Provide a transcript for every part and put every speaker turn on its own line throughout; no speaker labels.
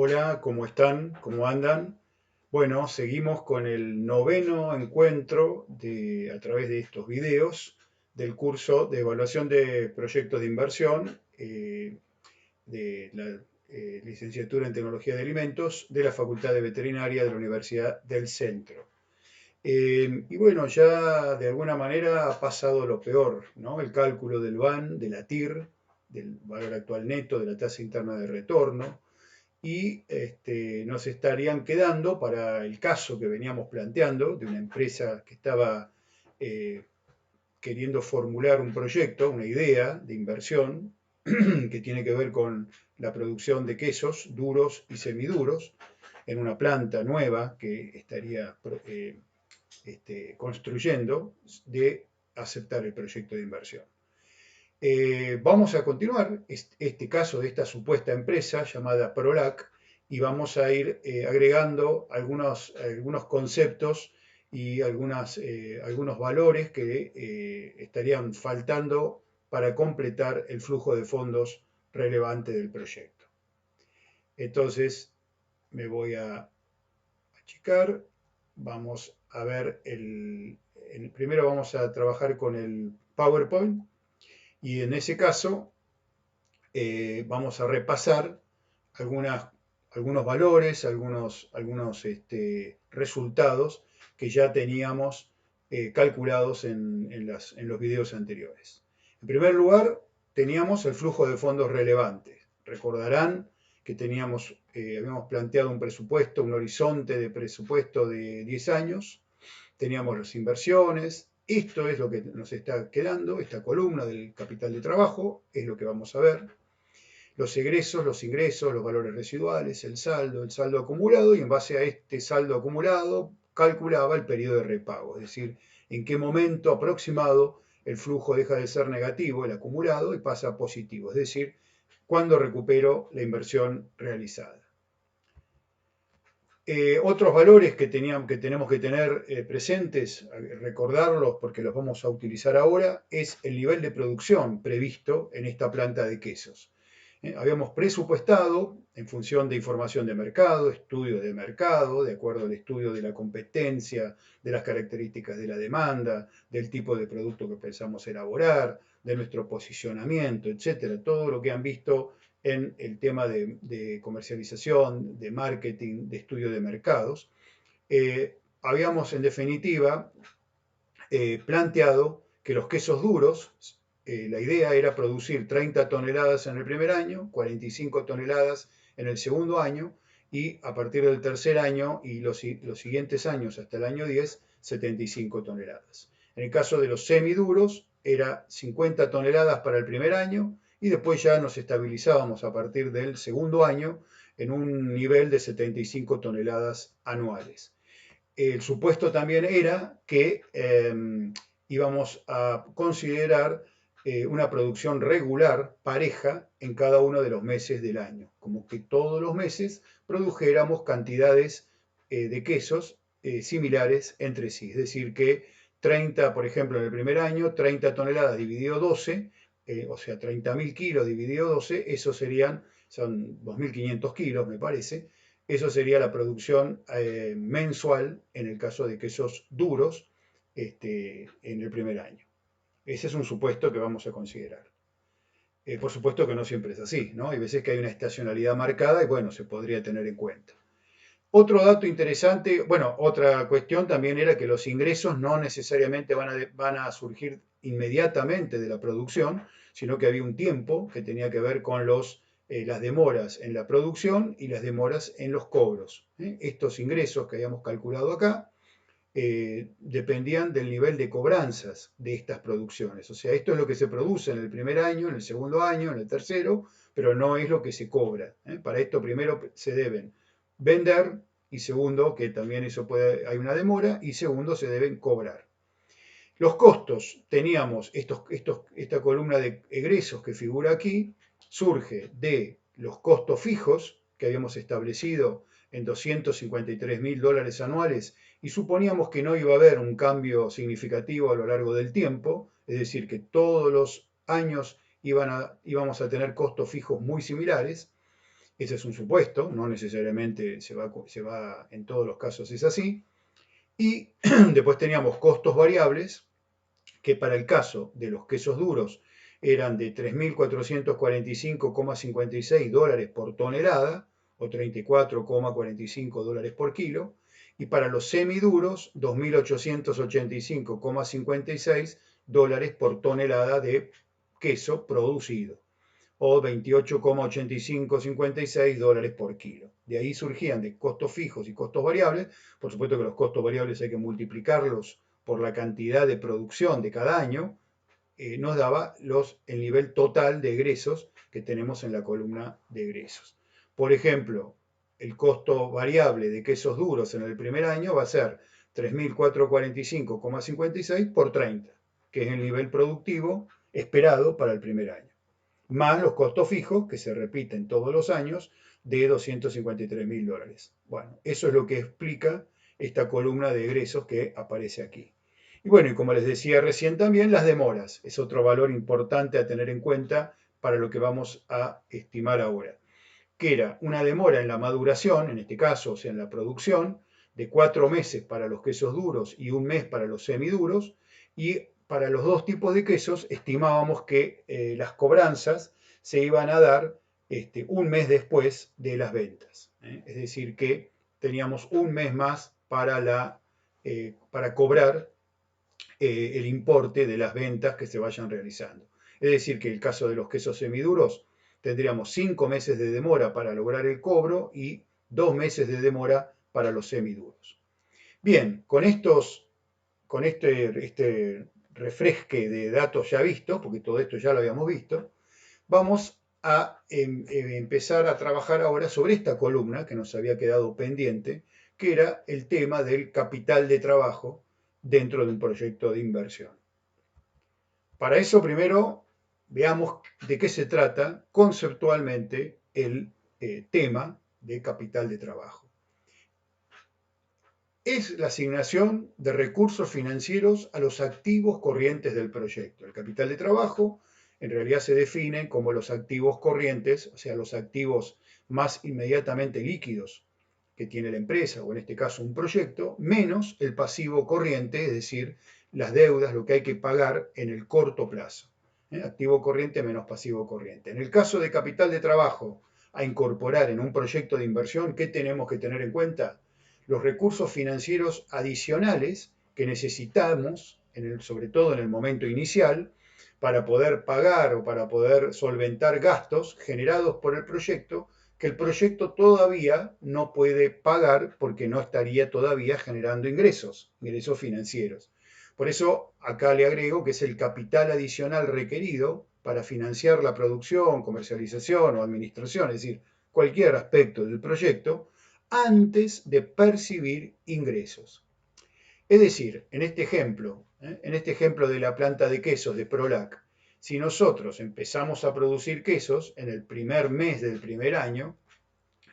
Hola, ¿cómo están? ¿Cómo andan? Bueno, seguimos con el noveno encuentro a través de estos videos del curso de evaluación de proyectos de inversión de la licenciatura en tecnología de alimentos de la Facultad de Veterinaria de la Universidad del Centro. Y bueno, ya de alguna manera ha pasado lo peor, ¿no? El cálculo del VAN, de la TIR, del valor actual neto, de la tasa interna de retorno, y nos estarían quedando para el caso que veníamos planteando de una empresa que estaba eh, queriendo formular un proyecto, una idea de inversión que tiene que ver con la producción de quesos duros y semiduros en una planta nueva que estaría construyendo de aceptar el proyecto de inversión. Vamos a continuar este caso de esta supuesta empresa llamada Prolac y vamos a ir agregando algunos conceptos y algunos valores que estarían faltando para completar el flujo de fondos relevante del proyecto. Entonces me voy a achicar, vamos a ver primero vamos a trabajar con el PowerPoint. Y en ese caso vamos a repasar algunos valores, algunos resultados que ya teníamos calculados en los videos anteriores. En primer lugar, teníamos el flujo de fondos relevante. Recordarán que habíamos planteado un presupuesto, un horizonte de presupuesto de 10 años, teníamos las inversiones, esto es lo que nos está quedando, esta columna del capital de trabajo, es lo que vamos a ver, los egresos, los ingresos, los valores residuales, el saldo acumulado, y en base a este saldo acumulado calculaba el periodo de repago, es decir, en qué momento aproximado el flujo deja de ser negativo, el acumulado, y pasa a positivo, es decir, cuando recupero la inversión realizada. Otros valores que tenemos que tener presentes, recordarlos porque los vamos a utilizar ahora, es el nivel de producción previsto en esta planta de quesos. Habíamos presupuestado en función de información de mercado, estudios de mercado, de acuerdo al estudio de la competencia, de las características de la demanda, del tipo de producto que pensamos elaborar, de nuestro posicionamiento, etcétera. Todo lo que han visto en el tema de comercialización, de marketing, de estudio de mercados. Habíamos, en definitiva, planteado que los quesos duros, la idea era producir 30 toneladas en el primer año, 45 toneladas en el segundo año, y a partir del tercer año y los siguientes años hasta el año 10, 75 toneladas. En el caso de los semiduros, era 50 toneladas para el primer año, y después ya nos estabilizábamos a partir del segundo año en un nivel de 75 toneladas anuales. El supuesto también era que íbamos a considerar una producción regular, pareja, en cada uno de los meses del año, como que todos los meses produjéramos cantidades de quesos similares entre sí, es decir, que 30, por ejemplo, en el primer año, 30 toneladas dividido 12, o sea, 30.000 kilos dividido 12, eso son 2.500 kilos, me parece. Eso sería la producción mensual en el caso de quesos duros en el primer año. Ese es un supuesto que vamos a considerar. Por supuesto que no siempre es así, ¿no? Hay veces que hay una estacionalidad marcada y bueno, se podría tener en cuenta. Otro dato interesante, bueno, otra cuestión también era que los ingresos no necesariamente van a surgir inmediatamente de la producción, sino que había un tiempo que tenía que ver con las demoras en la producción y las demoras en los cobros. Estos ingresos que habíamos calculado acá dependían del nivel de cobranzas de estas producciones. O sea, esto es lo que se produce en el primer año, en el segundo año, en el tercero, pero no es lo que se cobra. Para esto primero se deben vender y segundo, que también hay una demora, y segundo, se deben cobrar. Los costos, teníamos esta columna de egresos que figura aquí, surge de los costos fijos que habíamos establecido en $253.000 anuales y suponíamos que no iba a haber un cambio significativo a lo largo del tiempo, es decir, que todos los años íbamos a tener costos fijos muy similares. Ese es un supuesto, no necesariamente en todos los casos es así. Y después teníamos costos variables, que para el caso de los quesos duros eran de 3.445,56 dólares por tonelada o 34,45 dólares por kilo, y para los semiduros 2.885,56 dólares por tonelada de queso producido o 28,8556 dólares por kilo. De ahí surgían de costos fijos y costos variables. Por supuesto que los costos variables hay que multiplicarlos por la cantidad de producción de cada año, nos daba el nivel total de egresos que tenemos en la columna de egresos. Por ejemplo, el costo variable de quesos duros en el primer año va a ser 3.445,56 por 30, que es el nivel productivo esperado para el primer año, más los costos fijos, que se repiten todos los años, de 253.000 dólares. Bueno, eso es lo que explica esta columna de egresos que aparece aquí. Y bueno, y como les decía recién también, las demoras es otro valor importante a tener en cuenta para lo que vamos a estimar ahora, que era una demora en la maduración, en este caso, o sea, en la producción, de 4 meses para los quesos duros y 1 mes para los semiduros, y para los dos tipos de quesos estimábamos que las cobranzas se iban a dar 1 mes después de las ventas. Es decir, que teníamos 1 mes más para cobrar el importe de las ventas que se vayan realizando. Es decir, que en el caso de los quesos semiduros tendríamos 5 meses de demora para lograr el cobro y 2 meses de demora para los semiduros. Bien, con este refresque de datos ya vistos, porque todo esto ya lo habíamos visto, vamos a empezar a trabajar ahora sobre esta columna que nos había quedado pendiente, que era el tema del capital de trabajo dentro de un proyecto de inversión. Para eso, primero, veamos de qué se trata conceptualmente el tema de capital de trabajo. Es la asignación de recursos financieros a los activos corrientes del proyecto. El capital de trabajo en realidad se define como los activos corrientes, o sea, los activos más inmediatamente líquidos que tiene la empresa, o en este caso un proyecto, menos el pasivo corriente, es decir, las deudas, lo que hay que pagar en el corto plazo. Activo corriente menos pasivo corriente. En el caso de capital de trabajo a incorporar en un proyecto de inversión, ¿qué tenemos que tener en cuenta? Los recursos financieros adicionales que necesitamos, sobre todo en el momento inicial, para poder pagar o para poder solventar gastos generados por el proyecto, que el proyecto todavía no puede pagar porque no estaría todavía generando ingresos financieros. Por eso acá le agrego que es el capital adicional requerido para financiar la producción, comercialización o administración, es decir, cualquier aspecto del proyecto, antes de percibir ingresos. Es decir, en este ejemplo de la planta de quesos de Prolac, si nosotros empezamos a producir quesos en el primer mes del primer año,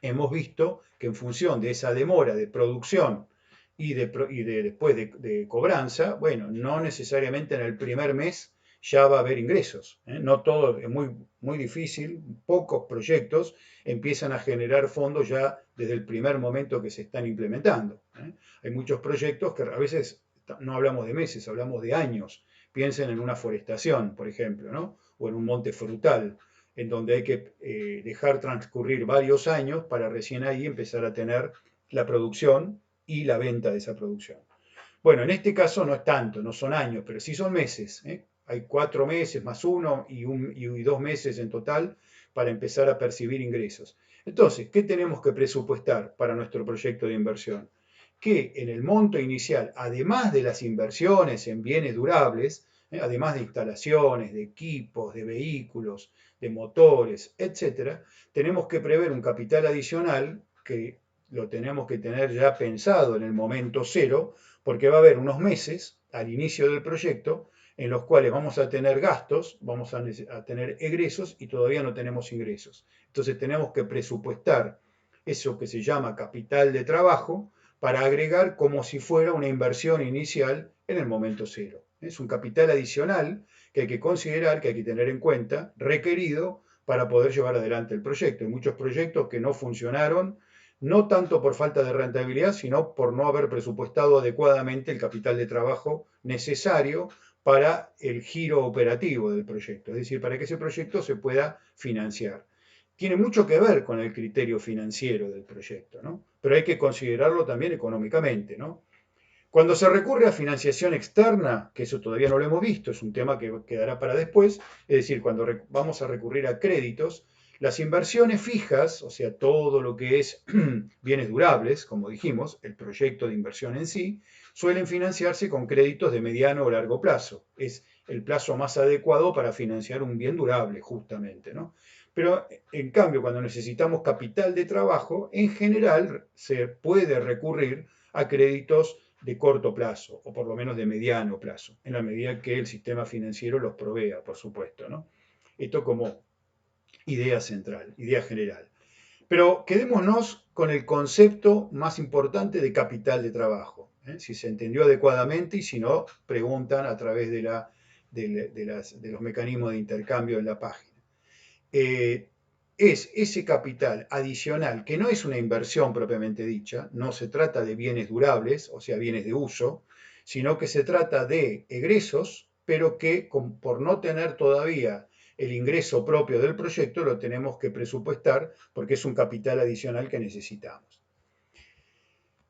hemos visto que en función de esa demora de producción y después de cobranza, bueno, no necesariamente en el primer mes ya va a haber ingresos. No todo, es muy difícil, pocos proyectos empiezan a generar fondos ya desde el primer momento que se están implementando. Hay muchos proyectos que a veces no hablamos de meses, hablamos de años. Piensen en una forestación, por ejemplo, ¿no? O en un monte frutal, en donde hay que dejar transcurrir varios años para recién ahí empezar a tener la producción y la venta de esa producción. Bueno, en este caso no es tanto, no son años, pero sí son meses. Hay 4 meses más 1 y 2 meses en total para empezar a percibir ingresos. Entonces, ¿qué tenemos que presupuestar para nuestro proyecto de inversión? Que en el monto inicial, además de las inversiones en bienes durables, además de instalaciones, de equipos, de vehículos, de motores, etc., tenemos que prever un capital adicional que lo tenemos que tener ya pensado en el momento cero, porque va a haber unos meses al inicio del proyecto en los cuales vamos a tener gastos, vamos a tener egresos y todavía no tenemos ingresos. Entonces tenemos que presupuestar eso que se llama capital de trabajo para agregar como si fuera una inversión inicial en el momento cero. Es un capital adicional que hay que considerar, que hay que tener en cuenta, requerido para poder llevar adelante el proyecto. Hay muchos proyectos que no funcionaron, no tanto por falta de rentabilidad, sino por no haber presupuestado adecuadamente el capital de trabajo necesario para el giro operativo del proyecto, es decir, para que ese proyecto se pueda financiar. Tiene mucho que ver con el criterio financiero del proyecto, ¿no? Pero hay que considerarlo también económicamente, ¿no? Cuando se recurre a financiación externa, que eso todavía no lo hemos visto, es un tema que quedará para después, es decir, cuando vamos a recurrir a créditos, las inversiones fijas, o sea, todo lo que es bienes durables, como dijimos, el proyecto de inversión en sí, suelen financiarse con créditos de mediano o largo plazo. Es el plazo más adecuado para financiar un bien durable, justamente, ¿no? Pero en cambio, cuando necesitamos capital de trabajo, en general se puede recurrir a créditos de corto plazo, o por lo menos de mediano plazo, en la medida que el sistema financiero los provea, por supuesto, ¿no? Esto como idea central, idea general. Pero quedémonos con el concepto más importante de capital de trabajo, ¿eh? Si se entendió adecuadamente y si no, preguntan a través de los mecanismos de intercambio en la página. Es ese capital adicional, que no es una inversión propiamente dicha, no se trata de bienes durables, o sea, bienes de uso, sino que se trata de egresos, pero que por no tener todavía el ingreso propio del proyecto lo tenemos que presupuestar porque es un capital adicional que necesitamos.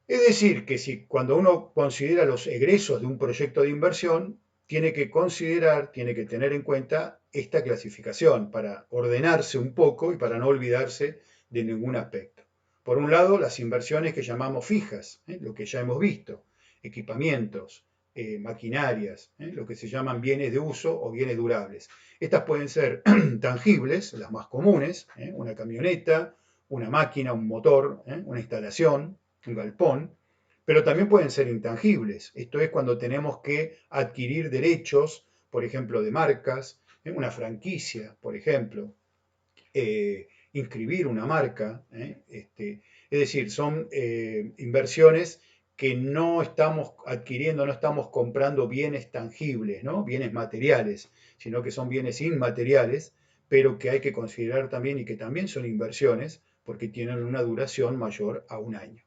Es decir, que si cuando uno considera los egresos de un proyecto de inversión, tiene que considerar, tiene que tener en cuenta esta clasificación para ordenarse un poco y para no olvidarse de ningún aspecto. Por un lado, las inversiones que llamamos fijas, lo que ya hemos visto, equipamientos, maquinarias, lo que se llaman bienes de uso o bienes durables. Estas pueden ser tangibles, las más comunes, una camioneta, una máquina, un motor, una instalación, un galpón, pero también pueden ser intangibles. Esto es cuando tenemos que adquirir derechos, por ejemplo, de marcas, una franquicia, por ejemplo, inscribir una marca. Es decir, son inversiones que no estamos adquiriendo, no estamos comprando bienes tangibles, ¿no? Bienes materiales, sino que son bienes inmateriales, pero que hay que considerar también y que también son inversiones porque tienen una duración mayor a un año.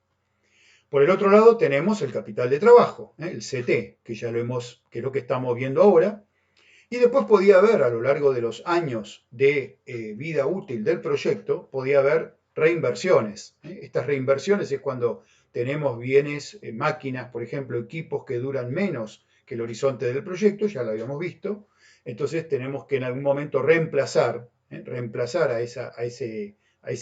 Por el otro lado tenemos el capital de trabajo, el CT, que ya que es lo que estamos viendo ahora, y después podía haber a lo largo de los años de vida útil del proyecto, podía haber reinversiones. Estas reinversiones es cuando tenemos bienes, máquinas, por ejemplo, equipos que duran menos que el horizonte del proyecto, ya lo habíamos visto, entonces tenemos que en algún momento reemplazar a ese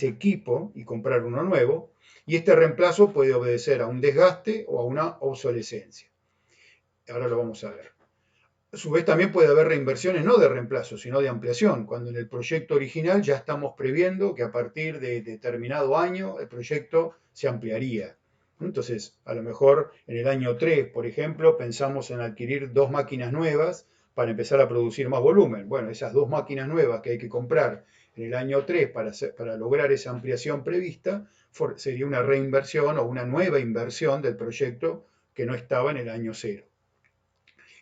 equipo y comprar uno nuevo, y este reemplazo puede obedecer a un desgaste o a una obsolescencia. Ahora lo vamos a ver. A su vez también puede haber reinversiones no de reemplazo, sino de ampliación, cuando en el proyecto original ya estamos previendo que a partir de determinado año el proyecto se ampliaría. Entonces, a lo mejor en el año 3, por ejemplo, pensamos en adquirir 2 máquinas nuevas para empezar a producir más volumen. Bueno, esas 2 máquinas nuevas que hay que comprar en el año 3 para lograr esa ampliación prevista, sería una reinversión o una nueva inversión del proyecto que no estaba en el año 0.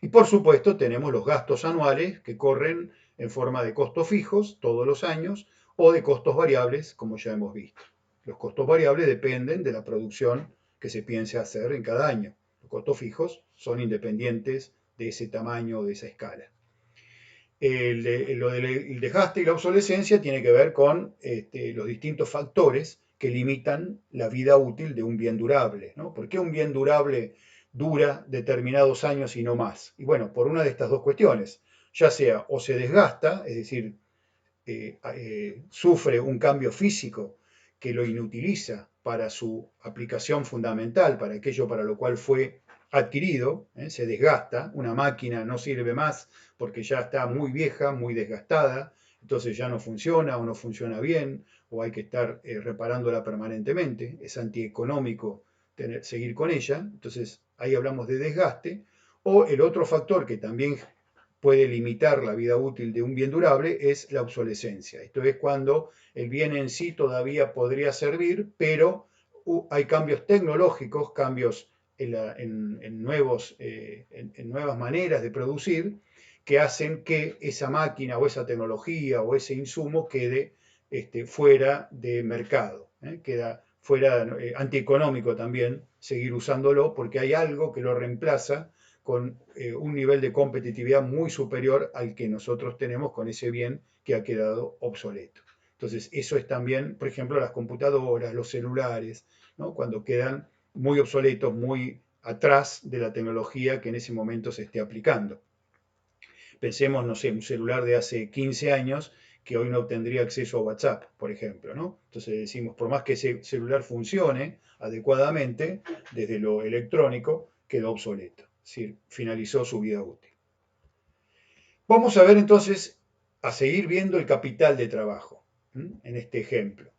Y por supuesto tenemos los gastos anuales que corren en forma de costos fijos todos los años o de costos variables, como ya hemos visto. Los costos variables dependen de la producción que se piense hacer en cada año. Los costos fijos son independientes de ese tamaño o de esa escala. Lo del desgaste y la obsolescencia tiene que ver con los distintos factores que limitan la vida útil de un bien durable, ¿no? ¿Por qué un bien durable dura determinados años y no más? Y bueno, por una de estas dos cuestiones, ya sea o se desgasta, es decir, sufre un cambio físico que lo inutiliza para su aplicación fundamental, para aquello para lo cual fue adquirido, se desgasta, una máquina no sirve más porque ya está muy vieja, muy desgastada, entonces ya no funciona o no funciona bien, o hay que estar reparándola permanentemente, es antieconómico seguir con ella, entonces ahí hablamos de desgaste, o el otro factor que también puede limitar la vida útil de un bien durable es la obsolescencia. Esto es cuando el bien en sí todavía podría servir, pero hay cambios tecnológicos, cambios en nuevas maneras de producir, que hacen que esa máquina o esa tecnología o ese insumo quede fuera de mercado, queda fuera, antieconómico también seguir usándolo porque hay algo que lo reemplaza con un nivel de competitividad muy superior al que nosotros tenemos con ese bien que ha quedado obsoleto. Entonces, eso es también, por ejemplo, las computadoras, los celulares, ¿no? Cuando quedan muy obsoletos, muy atrás de la tecnología que en ese momento se esté aplicando. Pensemos, no sé, un celular de hace 15 años que hoy no tendría acceso a WhatsApp, por ejemplo, ¿no? Entonces decimos, por más que ese celular funcione adecuadamente, desde lo electrónico quedó obsoleto, es decir, finalizó su vida útil. Vamos a ver entonces, a seguir viendo el capital de trabajo, en este ejemplo.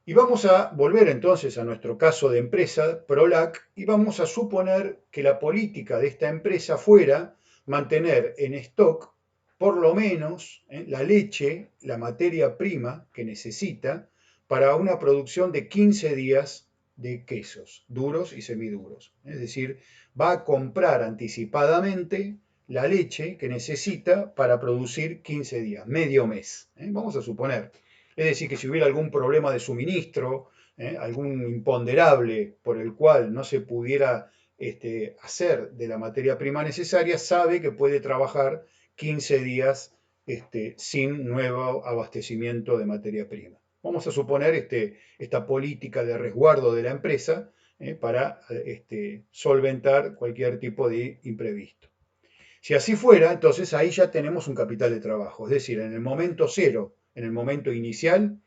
Y vamos a volver entonces a nuestro caso de empresa, Prolac, y vamos a suponer que la política de esta empresa fuera mantener en stock por lo menos la leche, la materia prima que necesita para una producción de 15 días de quesos, duros y semiduros. Es decir, va a comprar anticipadamente la leche que necesita para producir 15 días, medio mes. Vamos a suponer. Es decir, que si hubiera algún problema de suministro, algún imponderable por el cual no se pudiera hacer de la materia prima necesaria, sabe que puede trabajar 15 días sin nuevo abastecimiento de materia prima. Vamos a suponer esta política de resguardo de la empresa para solventar cualquier tipo de imprevisto. Si así fuera, entonces ahí ya tenemos un capital de trabajo. Es decir, en el momento cero, en el momento inicial,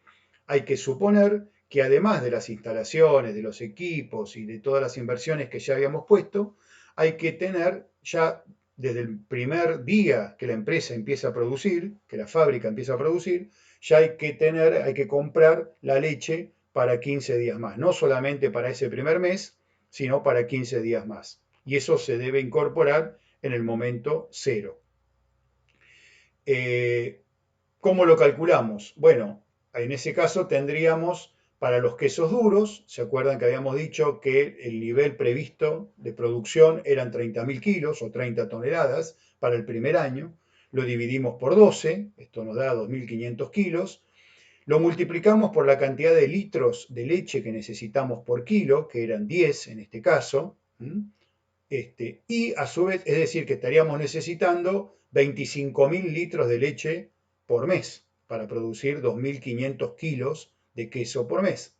hay que suponer que además de las instalaciones, de los equipos y de todas las inversiones que ya habíamos puesto, hay que tener ya desde el primer día que la empresa empieza a producir, que la fábrica empieza a producir, ya hay que comprar la leche para 15 días más. No solamente para ese primer mes, sino para 15 días más. Y eso se debe incorporar en el momento cero. ¿Cómo lo calculamos? Bueno, en ese caso tendríamos para los quesos duros, ¿se acuerdan que habíamos dicho que el nivel previsto de producción eran 30.000 kilos o 30 toneladas para el primer año? Lo dividimos por 12, esto nos da 2.500 kilos. Lo multiplicamos por la cantidad de litros de leche que necesitamos por kilo, que eran 10 en este caso. Y a su vez, es decir, que estaríamos necesitando 25.000 litros de leche por mes para producir 2.500 kilos de queso por mes,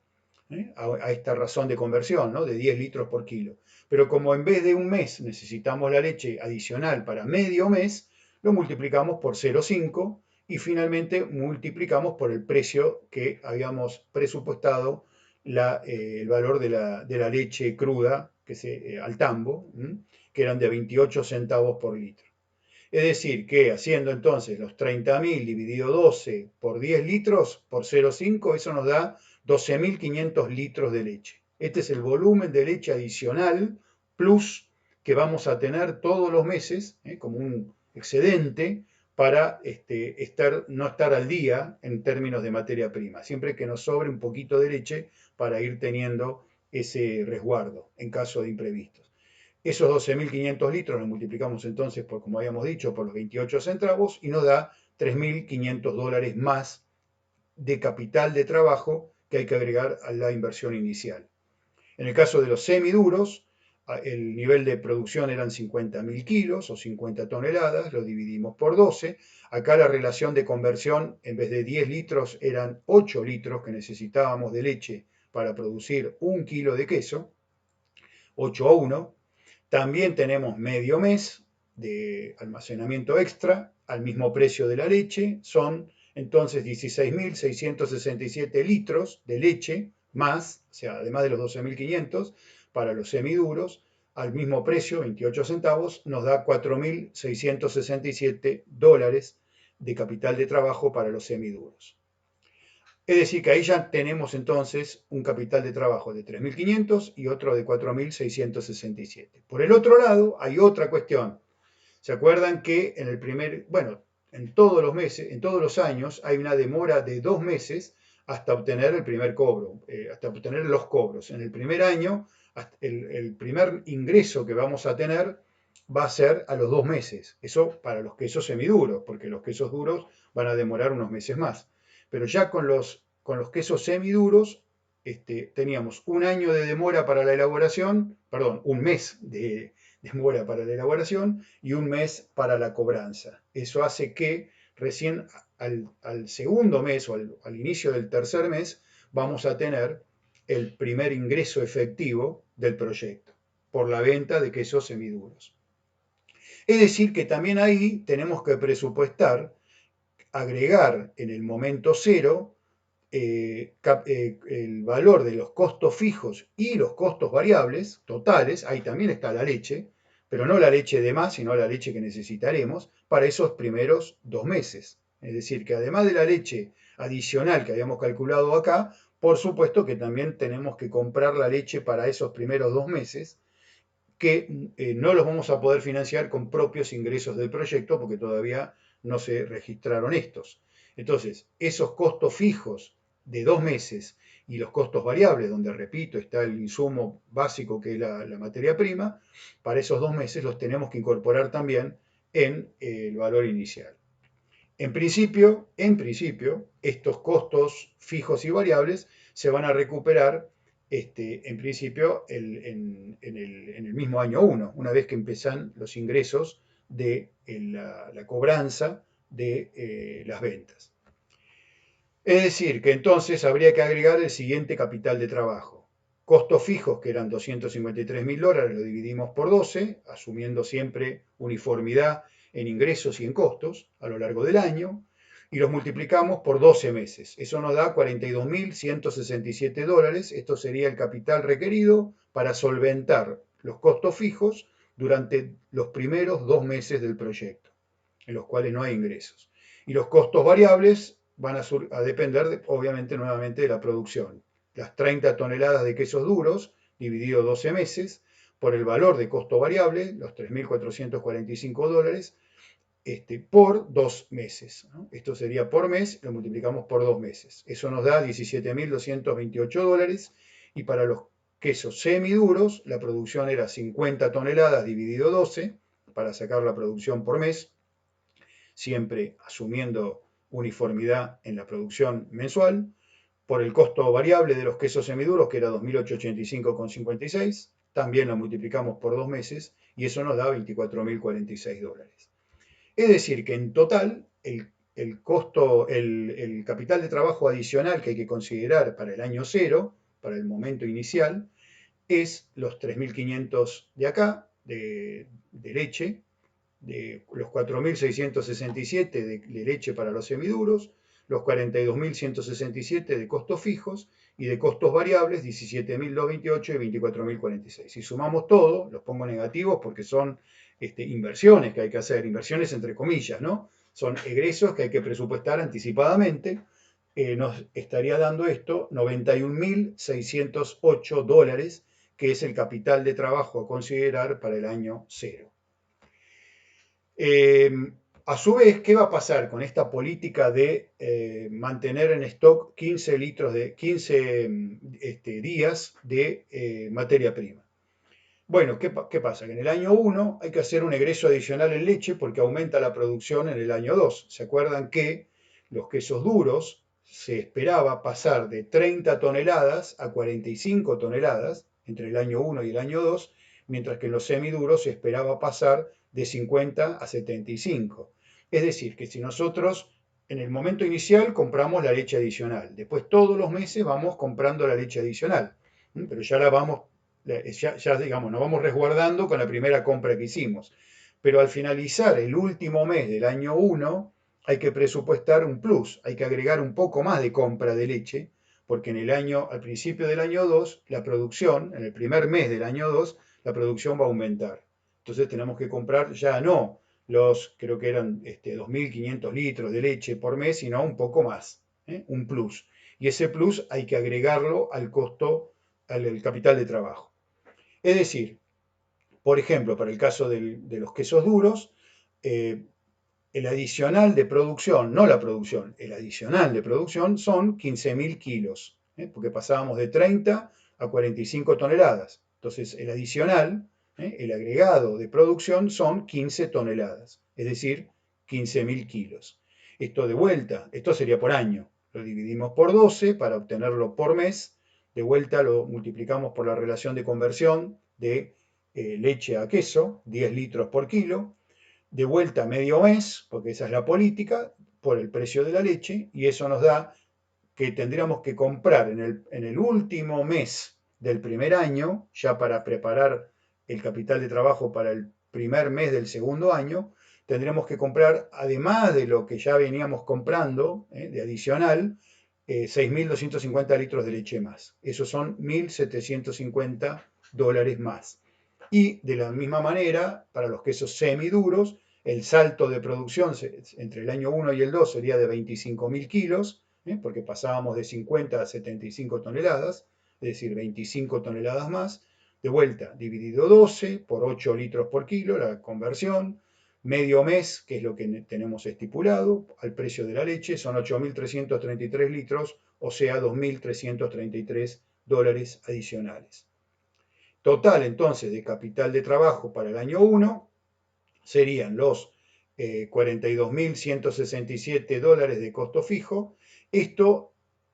a esta razón de conversión, ¿no? De 10 litros por kilo. Pero como en vez de un mes necesitamos la leche adicional para medio mes, lo multiplicamos por 0,5 y finalmente multiplicamos por el precio que habíamos presupuestado el valor de la leche cruda al tambo, que eran de 28 centavos por litro. Es decir, que haciendo entonces los 30.000 dividido 12 por 10 litros por 0,5, eso nos da 12.500 litros de leche. Este es el volumen de leche adicional plus que vamos a tener todos los meses, como un excedente para no estar al día en términos de materia prima. Siempre que nos sobre un poquito de leche para ir teniendo ese resguardo en caso de imprevistos. Esos 12.500 litros los multiplicamos entonces, por, como habíamos dicho, por los 28 centavos y nos da $3.500 más de capital de trabajo que hay que agregar a la inversión inicial. En el caso de los semiduros, el nivel de producción eran 50.000 kilos o 50 toneladas, lo dividimos por 12. Acá la relación de conversión, en vez de 10 litros, eran 8 litros que necesitábamos de leche para producir 1 kilo de queso, 8-1. También tenemos medio mes de almacenamiento extra al mismo precio de la leche. Son entonces 16.667 litros de leche más, o sea, además de los 12.500 para los semiduros, al mismo precio, 28 centavos, nos da $4.667 de capital de trabajo para los semiduros. Es decir, que ahí ya tenemos entonces un capital de trabajo de 3.500 y otro de 4.667. Por el otro lado, hay otra cuestión. ¿Se acuerdan que en todos los meses, en todos los años, hay una demora de 2 meses hasta obtener el primer cobro, hasta obtener los cobros? En el primer año, el primer ingreso que vamos a tener va a ser a los 2 meses. Eso para los quesos semiduros, porque los quesos duros van a demorar unos meses más. Pero ya con los quesos semiduros teníamos un año de demora para la elaboración, perdón, un mes de demora para la elaboración y un mes para la cobranza. Eso hace que recién al segundo mes o al inicio del tercer mes vamos a tener el primer ingreso efectivo del proyecto por la venta de quesos semiduros. Es decir, que también ahí tenemos que presupuestar, agregar en el momento cero el valor de los costos fijos y los costos variables totales, ahí también está la leche, pero no la leche de más, sino la leche que necesitaremos para esos primeros 2 meses. Es decir, que además de la leche adicional que habíamos calculado acá, por supuesto que también tenemos que comprar la leche para esos primeros 2 meses, que no los vamos a poder financiar con propios ingresos del proyecto porque todavía no se registraron estos. Entonces, esos costos fijos de 2 meses y los costos variables, donde repito está el insumo básico que es la materia prima, para esos 2 meses los tenemos que incorporar también en el valor inicial. En principio, estos costos fijos y variables se van a recuperar en principio en el mismo año 1, una vez que empiezan los ingresos de la cobranza de las ventas. Es decir, que entonces habría que agregar el siguiente capital de trabajo. Costos fijos, que eran $253.000, lo dividimos por 12, asumiendo siempre uniformidad en ingresos y en costos a lo largo del año, y los multiplicamos por 12 meses. Eso nos da $42.167. Esto sería el capital requerido para solventar los costos fijos durante los primeros 2 meses del proyecto, en los cuales no hay ingresos. Y los costos variables van a depender, obviamente, nuevamente de la producción. Las 30 toneladas de quesos duros, dividido 12 meses, por el valor de costo variable, los $3.445, por 2 meses, ¿no? Esto sería por mes, lo multiplicamos por 2 meses. Eso nos da $17.228, y para los quesos semiduros, la producción era 50 toneladas dividido 12, para sacar la producción por mes, siempre asumiendo uniformidad en la producción mensual, por el costo variable de los quesos semiduros, que era $2.885,56, también lo multiplicamos por 2 meses, y eso nos da $24.046. Es decir, que en total el costo, el capital de trabajo adicional que hay que considerar para el año cero, para el momento inicial, es los 3.500 de acá, de leche, de los 4.667 de leche para los semiduros, los 42.167 de costos fijos y de costos variables 17.228 y 24.046. Si sumamos todo, los pongo negativos porque son inversiones que hay que hacer, inversiones entre comillas, ¿no? Son egresos que hay que presupuestar anticipadamente. Nos estaría dando esto $91.608, que es el capital de trabajo a considerar para el año cero. A su vez, ¿qué va a pasar con esta política de mantener en stock 15 días de materia prima? Bueno, ¿qué pasa? Que en el año 1 hay que hacer un egreso adicional en leche porque aumenta la producción en el año 2. ¿Se acuerdan que los quesos duros se esperaba pasar de 30 toneladas a 45 toneladas entre el año 1 y el año 2, mientras que en los semiduros se esperaba pasar de 50 a 75? Es decir, que si nosotros en el momento inicial compramos la leche adicional, después todos los meses vamos comprando la leche adicional, pero ya la vamos, ya digamos, nos vamos resguardando con la primera compra que hicimos. Pero al finalizar el último mes del año 1, hay que presupuestar un plus, hay que agregar un poco más de compra de leche, porque al principio del año 2, la producción, en el primer mes del año 2, la producción va a aumentar. Entonces tenemos que comprar ya no creo que eran 2.500 litros de leche por mes, sino un poco más, un plus. Y ese plus hay que agregarlo al costo, al capital de trabajo. Es decir, por ejemplo, para el caso de los quesos duros, el adicional de producción, no la producción, el adicional de producción son 15.000 kilos, porque pasábamos de 30 a 45 toneladas. Entonces, el adicional El agregado de producción son 15 toneladas, es decir, 15.000 kilos. Esto de vuelta, esto sería por año. Lo dividimos por 12 para obtenerlo por mes. De vuelta lo multiplicamos por la relación de conversión de leche a queso, 10 litros por kilo. De vuelta medio mes, porque esa es la política, por el precio de la leche, y eso nos da que tendríamos que comprar en el último mes del primer año, ya para preparar el capital de trabajo para el primer mes del segundo año, tendremos que comprar, además de lo que ya veníamos comprando, de adicional, 6.250 litros de leche más. Esos son 1.750 dólares más. Y de la misma manera, para los quesos semiduros, el salto de producción entre el año 1 y el 2 sería de 25.000 kilos, porque pasábamos de 50 a 75 toneladas, es decir, 25 toneladas más. De vuelta, dividido 12 por 8 litros por kilo, la conversión. Medio mes, que es lo que tenemos estipulado, al precio de la leche, son 8.333 litros, o sea, 2.333 dólares adicionales. Total, entonces, de capital de trabajo para el año 1 serían los 42.167 dólares de costo fijo. Esto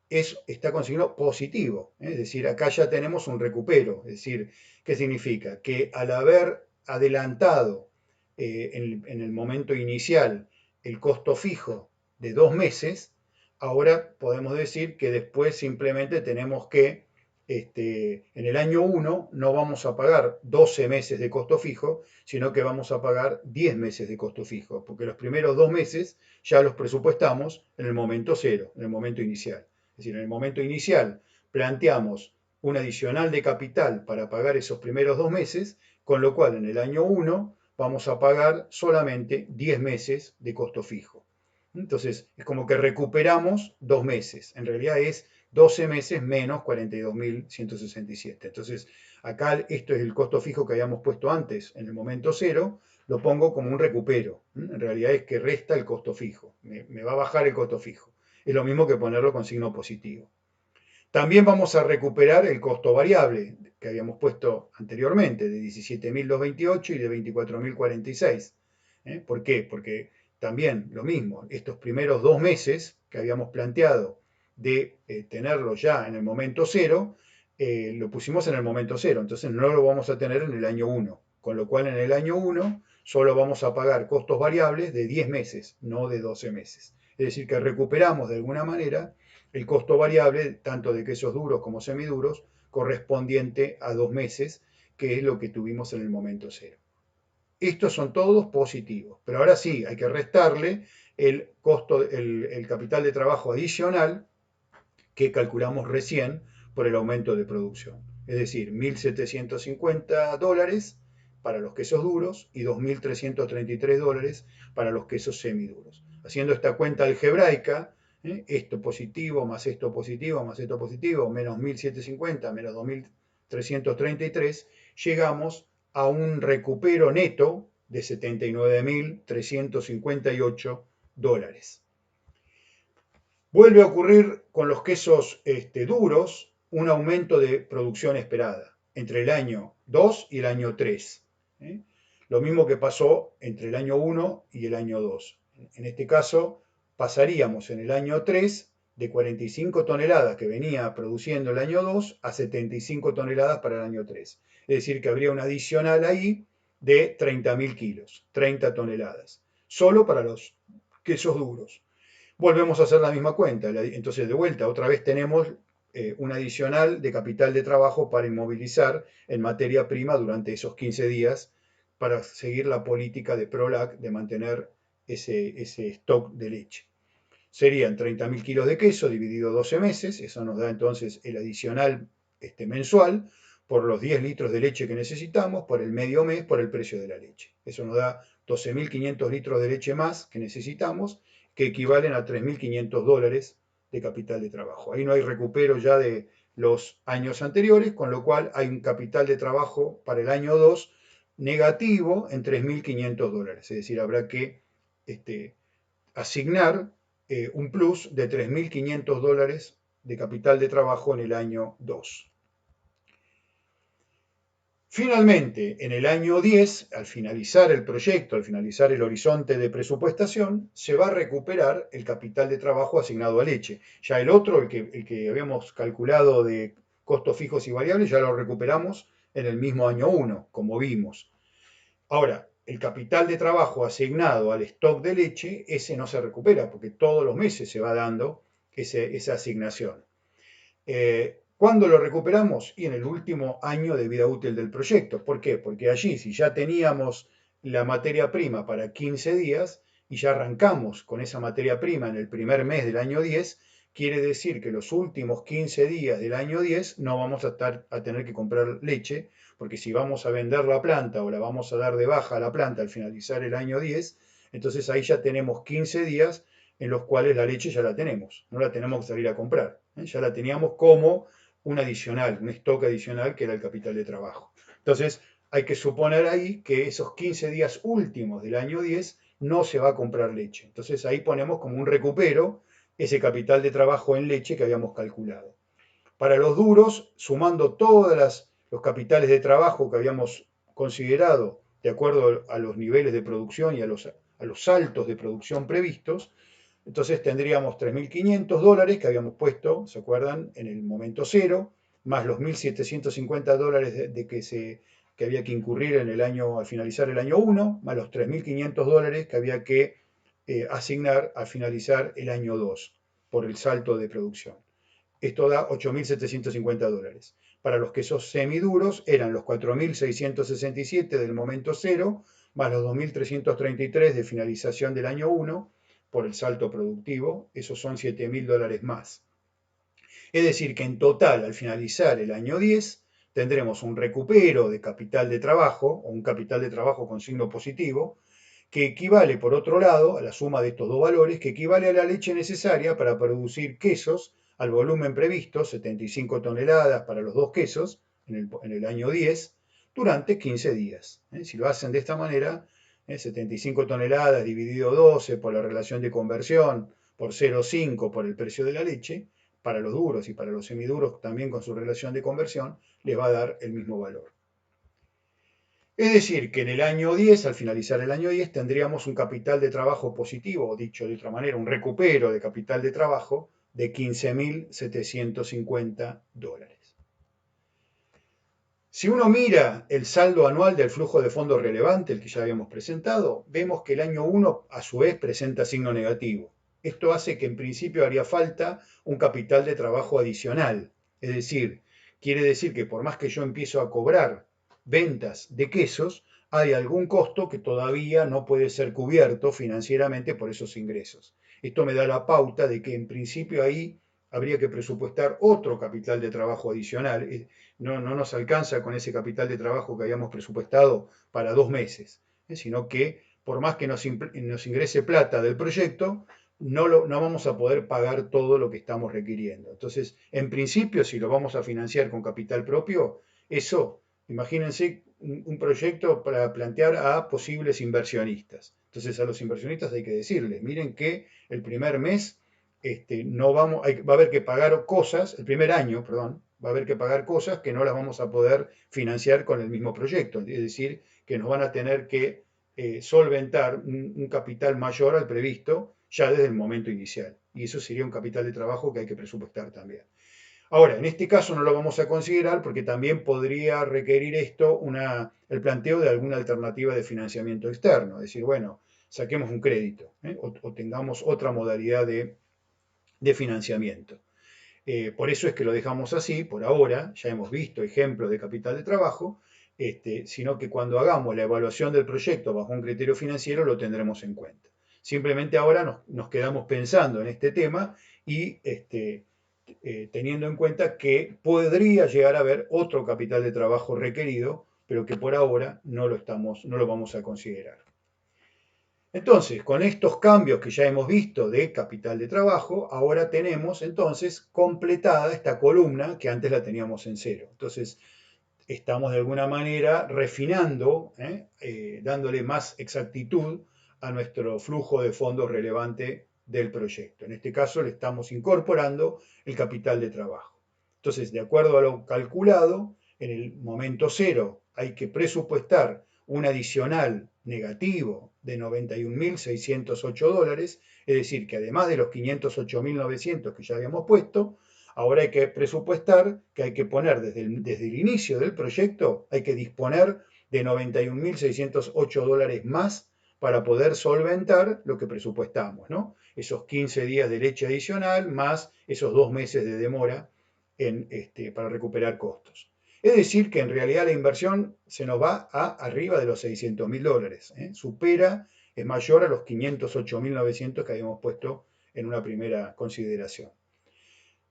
está consignado positivo, es decir, acá ya tenemos un recupero. Es decir, ¿qué significa? Que al haber adelantado en el momento inicial el costo fijo de 2 meses, ahora podemos decir que después simplemente tenemos que en el año 1 no vamos a pagar 12 meses de costo fijo, sino que vamos a pagar 10 meses de costo fijo, porque los primeros 2 meses ya los presupuestamos en el momento cero, en el momento inicial. Es decir, en el momento inicial planteamos un adicional de capital para pagar esos primeros 2 meses, con lo cual en el año 1 vamos a pagar solamente 10 meses de costo fijo. Entonces, es como que recuperamos 2 meses. En realidad es 12 meses menos 42.167. Entonces, acá esto es el costo fijo que habíamos puesto antes en el momento cero, lo pongo como un recupero. En realidad es que resta el costo fijo, me va a bajar el costo fijo. Es lo mismo que ponerlo con signo positivo. También vamos a recuperar el costo variable que habíamos puesto anteriormente, de 17.228 y de 24.046. ¿Por qué? Porque también lo mismo, estos primeros 2 meses que habíamos planteado de tenerlo ya en el momento cero, lo pusimos en el momento cero, entonces no lo vamos a tener en el año 1, con lo cual en el año 1 solo vamos a pagar costos variables de 10 meses, no de 12 meses. Es decir, que recuperamos de alguna manera el costo variable, tanto de quesos duros como semiduros, correspondiente a 2 meses, que es lo que tuvimos en el momento cero. Estos son todos positivos, pero ahora sí, hay que restarle el costo, el capital de trabajo adicional que calculamos recién por el aumento de producción. Es decir, 1.750 dólares para los quesos duros y 2.333 dólares para los quesos semiduros. Haciendo esta cuenta algebraica, esto positivo más esto positivo más esto positivo, menos 1.750 menos 2.333, llegamos a un recupero neto de 79.358 dólares. Vuelve a ocurrir con los quesos duros un aumento de producción esperada entre el año 2 y el año 3. Lo mismo que pasó entre el año 1 y el año 2. En este caso, pasaríamos en el año 3 de 45 toneladas que venía produciendo el año 2 a 75 toneladas para el año 3. Es decir, que habría un adicional ahí de 30.000 kilos, 30 toneladas, solo para los quesos duros. Volvemos a hacer la misma cuenta. Entonces, de vuelta, otra vez tenemos un adicional de capital de trabajo para inmovilizar en materia prima durante esos 15 días para seguir la política de PROLAC de mantener ese stock de leche. Serían 30.000 kilos de queso dividido 12 meses, eso nos da entonces el adicional mensual por los 10 litros de leche que necesitamos, por el medio mes, por el precio de la leche. Eso nos da 12.500 litros de leche más que necesitamos, que equivalen a 3.500 dólares de capital de trabajo. Ahí no hay recupero ya de los años anteriores, con lo cual hay un capital de trabajo para el año 2 negativo en 3.500 dólares. Es decir, habrá que asignar un plus de 3.500 dólares de capital de trabajo en el año 2. Finalmente, en el año 10, al finalizar el proyecto, al finalizar el horizonte de presupuestación, se va a recuperar el capital de trabajo asignado a leche. Ya el otro, el que habíamos calculado de costos fijos y variables, ya lo recuperamos en el mismo año 1, como vimos. Ahora, el capital de trabajo asignado al stock de leche, ese no se recupera, porque todos los meses se va dando esa asignación. ¿Cuándo lo recuperamos? Y en el último año de vida útil del proyecto. ¿Por qué? Porque allí, si ya teníamos la materia prima para 15 días y ya arrancamos con esa materia prima en el primer mes del año 10, quiere decir que los últimos 15 días del año 10 no vamos a tener que comprar leche, porque si vamos a vender la planta o la vamos a dar de baja a la planta al finalizar el año 10, entonces ahí ya tenemos 15 días en los cuales la leche ya la tenemos, no la tenemos que salir a comprar, ya la teníamos como un adicional, un stock adicional que era el capital de trabajo. Entonces, hay que suponer ahí que esos 15 días últimos del año 10 no se va a comprar leche. Entonces, ahí ponemos como un recupero ese capital de trabajo en leche que habíamos calculado. Para los duros, sumando todos los capitales de trabajo que habíamos considerado de acuerdo a los niveles de producción y a los saltos de producción previstos, entonces tendríamos $3.500 que habíamos puesto, ¿se acuerdan? En el momento cero, más los $1.750 que había que incurrir en el año, al finalizar el año 1, más los $3.500 que había que asignar al finalizar el año 2 por el salto de producción. Esto da $8.750. Para los quesos semiduros eran los 4.667 del momento cero, más los 2.333 de finalización del año 1 por el salto productivo, esos son $7.000 más. Es decir, que en total, al finalizar el año 10, tendremos un recupero de capital de trabajo, o un capital de trabajo con signo positivo, que equivale, por otro lado, a la suma de estos dos valores, que equivale a la leche necesaria para producir quesos al volumen previsto, 75 toneladas para los dos quesos, en el año 10, durante 15 días. Si lo hacen de esta manera, 75 toneladas dividido 12 por la relación de conversión, por 0,5 por el precio de la leche, para los duros y para los semiduros también con su relación de conversión, les va a dar el mismo valor. Es decir, que en el año 10, al finalizar el año 10, tendríamos un capital de trabajo positivo, o dicho de otra manera, un recupero de capital de trabajo de $15.750. Si uno mira el saldo anual del flujo de fondos relevante, el que ya habíamos presentado, vemos que el año 1 a su vez presenta signo negativo. Esto hace que en principio haría falta un capital de trabajo adicional. Es decir, quiere decir que por más que yo empiezo a cobrar ventas de quesos, hay algún costo que todavía no puede ser cubierto financieramente por esos ingresos. Esto me da la pauta de que en principio ahí habría que presupuestar otro capital de trabajo adicional. No nos alcanza con ese capital de trabajo que habíamos presupuestado para 2 meses, sino que por más que nos ingrese plata del proyecto, no vamos a poder pagar todo lo que estamos requiriendo. Entonces, en principio, si lo vamos a financiar con capital propio, eso, imagínense un proyecto para plantear a posibles inversionistas. Entonces, a los inversionistas hay que decirles, miren que el primer mes no vamos, va a haber que pagar cosas, el primer año, perdón, va a haber que pagar cosas que no las vamos a poder financiar con el mismo proyecto. Es decir, que nos van a tener que solventar un capital mayor al previsto ya desde el momento inicial. Y eso sería un capital de trabajo que hay que presupuestar también. Ahora, en este caso no lo vamos a considerar porque también podría requerir esto el planteo de alguna alternativa de financiamiento externo. Es decir, bueno, saquemos un crédito o tengamos otra modalidad de financiamiento. Por eso es que lo dejamos así, por ahora, ya hemos visto ejemplos de capital de trabajo, sino que cuando hagamos la evaluación del proyecto bajo un criterio financiero lo tendremos en cuenta. Simplemente ahora nos quedamos pensando en este tema y teniendo en cuenta que podría llegar a haber otro capital de trabajo requerido, pero que por ahora no lo vamos a considerar. Entonces, con estos cambios que ya hemos visto de capital de trabajo, ahora tenemos entonces completada esta columna que antes la teníamos en cero. Entonces, estamos de alguna manera refinando, dándole más exactitud a nuestro flujo de fondos relevante del proyecto. En este caso, le estamos incorporando el capital de trabajo. Entonces, de acuerdo a lo calculado, en el momento cero hay que presupuestar un adicional negativo de $91.608, es decir, que además de los 508.900 que ya habíamos puesto, ahora hay que presupuestar que hay que poner desde el inicio del proyecto, hay que disponer de $91.608 más para poder solventar lo que presupuestamos, ¿no? Esos 15 días de leche adicional más esos 2 meses de demora para recuperar costos. Es decir, que en realidad la inversión se nos va a arriba de los $600.000, supera, es mayor a los 508.900 que habíamos puesto en una primera consideración.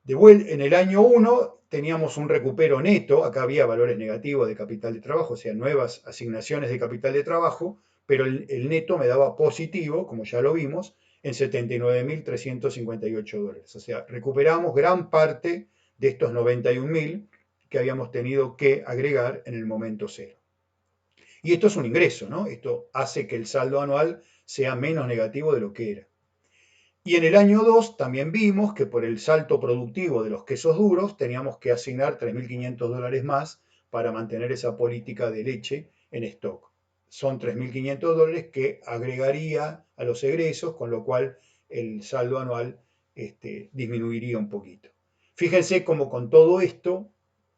En el año 1 teníamos un recupero neto, acá había valores negativos de capital de trabajo, o sea, nuevas asignaciones de capital de trabajo, pero el neto me daba positivo, como ya lo vimos, en $79.358. O sea, recuperamos gran parte de estos 91.000 que habíamos tenido que agregar en el momento cero. Y esto es un ingreso, ¿no? Esto hace que el saldo anual sea menos negativo de lo que era. Y en el año 2 también vimos que por el salto productivo de los quesos duros teníamos que asignar $3.500 más para mantener esa política de leche en stock. Son $3.500 que agregaría a los egresos, con lo cual el saldo anual disminuiría un poquito. Fíjense cómo con todo esto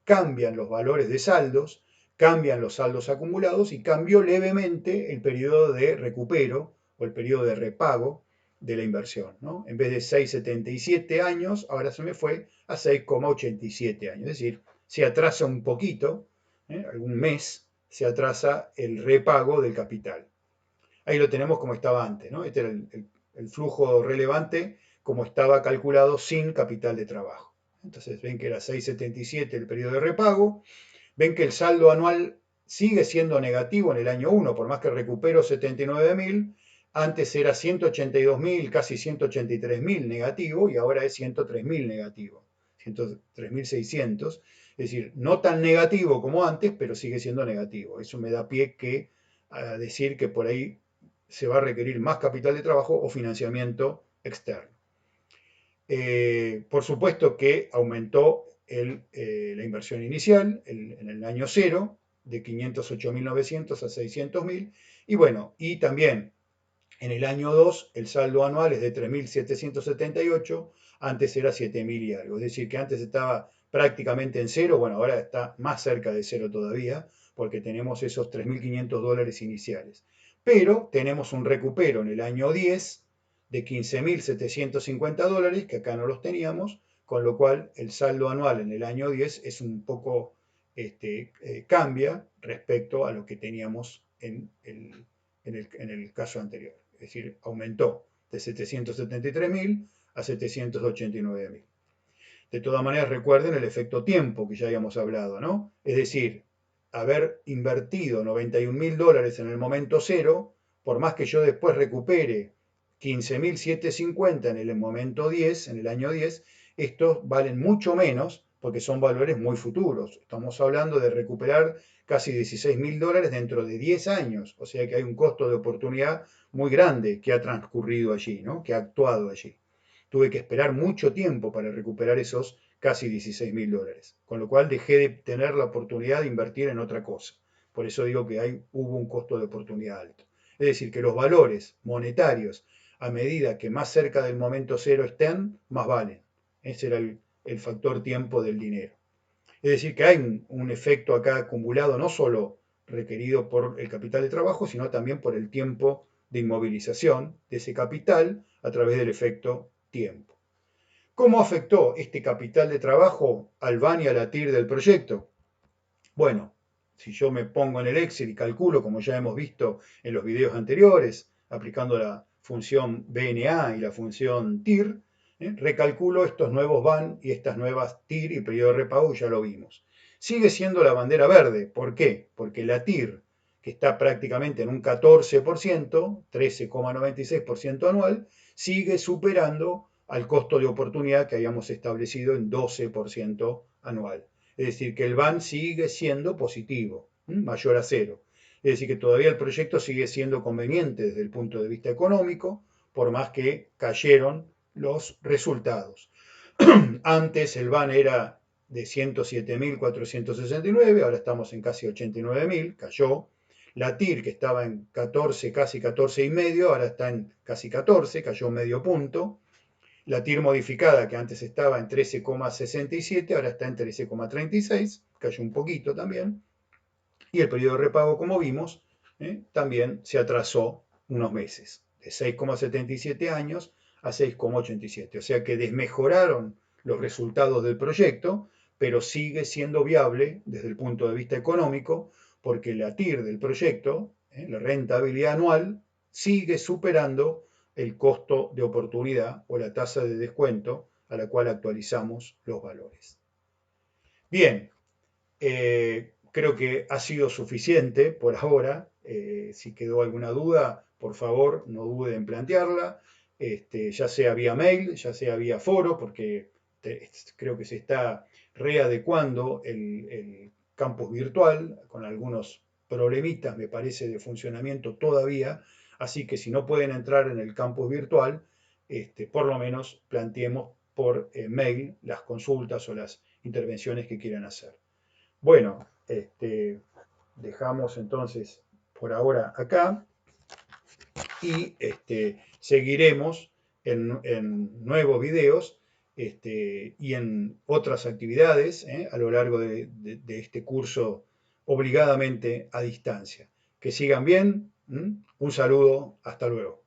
cambian los valores de saldos, cambian los saldos acumulados y cambió levemente el periodo de recupero o el periodo de repago de la inversión, ¿no? En vez de 6,77 años, ahora se me fue a 6,87 años. Es decir, se atrasa un poquito, algún mes, se atrasa el repago del capital. Ahí lo tenemos como estaba antes, ¿no? Este era el flujo relevante como estaba calculado sin capital de trabajo. Entonces ven que era 6,77 el periodo de repago, ven que el saldo anual sigue siendo negativo en el año 1, por más que recupero 79.000, antes era 182.000, casi 183.000 negativo y ahora es 103.000 negativo, 103.600, es decir, no tan negativo como antes, pero sigue siendo negativo. Eso me da pie a decir que por ahí se va a requerir más capital de trabajo o financiamiento externo. Por supuesto que aumentó la inversión inicial en el año 0, de 508.900 a 600.000, y bueno, y también en el año 2 el saldo anual es de 3.778, antes era 7.000 y algo, es decir, que antes estaba prácticamente en cero, bueno, ahora está más cerca de cero todavía, porque tenemos esos $3.500 iniciales. Pero tenemos un recupero en el año 10 de $15.750, que acá no los teníamos, con lo cual el saldo anual en el año 10 es un poco, cambia respecto a lo que teníamos en el caso anterior. Es decir, aumentó de 773.000 a 789.000. De todas maneras, recuerden el efecto tiempo que ya habíamos hablado, ¿no? Es decir, haber invertido $91.000 en el momento cero, por más que yo después recupere 15.750 en el momento 10, en el año 10, estos valen mucho menos porque son valores muy futuros. Estamos hablando de recuperar casi $16.000 dentro de 10 años, o sea que hay un costo de oportunidad muy grande que ha transcurrido allí, ¿no? Que ha actuado allí. Tuve que esperar mucho tiempo para recuperar esos casi $16.000, con lo cual dejé de tener la oportunidad de invertir en otra cosa. Por eso digo que hubo un costo de oportunidad alto. Es decir, que los valores monetarios, a medida que más cerca del momento cero estén, más valen. Ese era el factor tiempo del dinero. Es decir, que hay un efecto acá acumulado, no solo requerido por el capital de trabajo, sino también por el tiempo de inmovilización de ese capital a través del efecto tiempo. ¿Cómo afectó este capital de trabajo al VAN y a la TIR del proyecto? Bueno, si yo me pongo en el Excel y calculo, como ya hemos visto en los videos anteriores, aplicando la función BNA y la función TIR, recalculo estos nuevos VAN y estas nuevas TIR y periodo de repago, ya lo vimos. Sigue siendo la bandera verde. ¿Por qué? Porque la TIR, que está prácticamente en un 14%, 13,96% anual, sigue superando al costo de oportunidad que habíamos establecido en 12% anual. Es decir, que el VAN sigue siendo positivo, mayor a cero. Es decir, que todavía el proyecto sigue siendo conveniente desde el punto de vista económico, por más que cayeron los resultados. Antes el VAN era de 107.469, ahora estamos en casi 89.000, cayó. La TIR, que estaba en 14, casi 14,5, ahora está en casi 14, cayó medio punto. La TIR modificada, que antes estaba en 13,67, ahora está en 13,36, cayó un poquito también. Y el periodo de repago, como vimos, también se atrasó unos meses, de 6,77 años a 6,87. O sea que desmejoraron los resultados del proyecto, pero sigue siendo viable desde el punto de vista económico, porque la TIR del proyecto, la rentabilidad anual, sigue superando el costo de oportunidad o la tasa de descuento a la cual actualizamos los valores. Bien, creo que ha sido suficiente por ahora. Si quedó alguna duda, por favor, no dude en plantearla, ya sea vía mail, ya sea vía foro, porque creo que se está readecuando el campus virtual con algunos problemitas, me parece, de funcionamiento todavía. Así que si no pueden entrar en el campus virtual, por lo menos planteemos por mail las consultas o las intervenciones que quieran hacer. Bueno, dejamos entonces por ahora acá y seguiremos en nuevos videos y en otras actividades a lo largo de este curso obligadamente a distancia. Que sigan bien, un saludo, hasta luego.